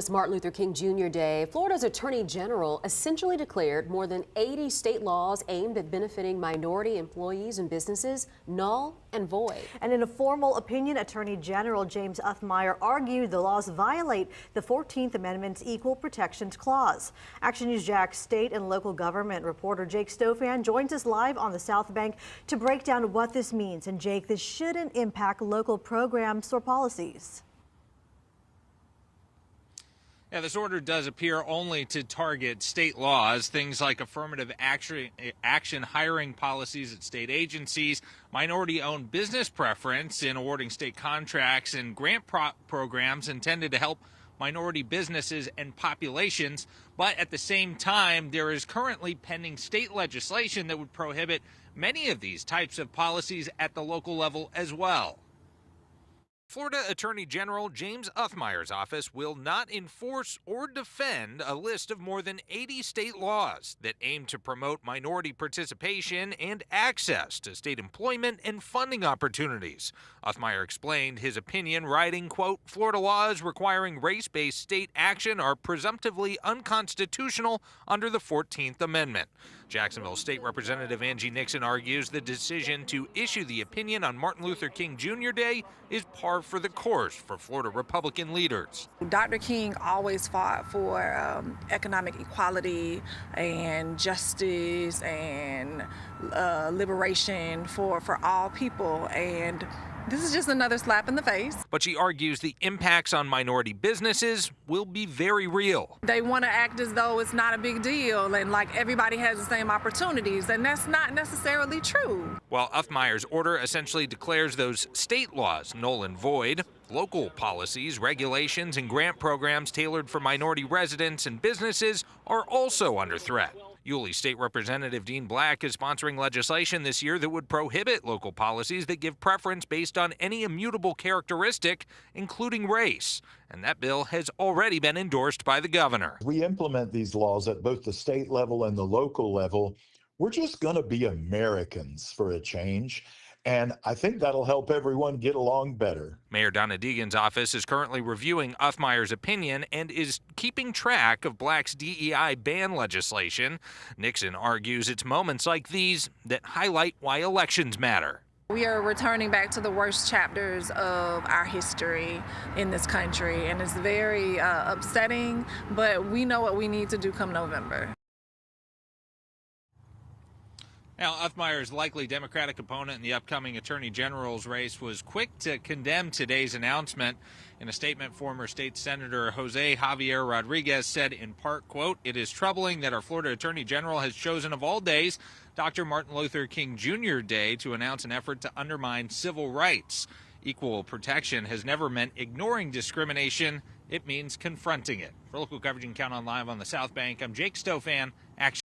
This Martin Luther King Jr. Day, Florida's Attorney General essentially declared more than 80 state laws aimed at benefiting minority employees and businesses null and void. And in a formal opinion, Attorney General James Uthmeier argued the laws violate the 14th Amendment's Equal Protections Clause. Action News Jack's state and local government reporter Jake Stofan joins us live on the South Bank to break down what this means. And Jake, this shouldn't impact local programs or policies. Yeah, this order does appear only to target state laws, things like affirmative action hiring policies at state agencies, minority-owned business preference in awarding state contracts, and grant programs intended to help minority businesses and populations. But at the same time, there is currently pending state legislation that would prohibit many of these types of policies at the local level as well. Florida Attorney General James Uthmeier's office will not enforce or defend a list of more than 80 state laws that aim to promote minority participation and access to state employment and funding opportunities. Uthmeier explained his opinion, writing, quote, "Florida laws requiring race-based state action are presumptively unconstitutional under the 14th Amendment." Jacksonville State Representative Angie Nixon argues the decision to issue the opinion on Martin Luther King Jr. Day is par for the course for Florida Republican leaders. Dr. King always fought for economic equality and justice and liberation for all people, and this is just another slap in the face. But she argues the impacts on minority businesses will be very real. They want to act as though it's not a big deal and like everybody has the same opportunities, and that's not necessarily true. While Uthmeier's order essentially declares those state laws null and void, local policies, regulations, and grant programs tailored for minority residents and businesses are also under threat. Yulee State Representative Dean Black is sponsoring legislation this year that would prohibit local policies that give preference based on any immutable characteristic, including race. And that bill has already been endorsed by the governor. We implement these laws at both the state level and the local level. We're just going to be Americans for a change. And I think that'll help everyone get along better. Mayor Donna Deegan's office is currently reviewing Uthmeier's opinion and is keeping track of Black's DEI ban legislation. Nixon argues it's moments like these that highlight why elections matter. We are returning back to the worst chapters of our history in this country, and it's very upsetting, but we know what we need to do come November. Now, Uthmeier's likely Democratic opponent in the upcoming Attorney General's race was quick to condemn today's announcement. In a statement, former state Senator Jose Javier Rodriguez said in part, quote, "It is troubling that our Florida Attorney General has chosen of all days Dr. Martin Luther King Jr. Day to announce an effort to undermine civil rights. Equal protection has never meant ignoring discrimination. It means confronting it." For local coverage and Count On Live on the South Bank, I'm Jake Stofan, Action.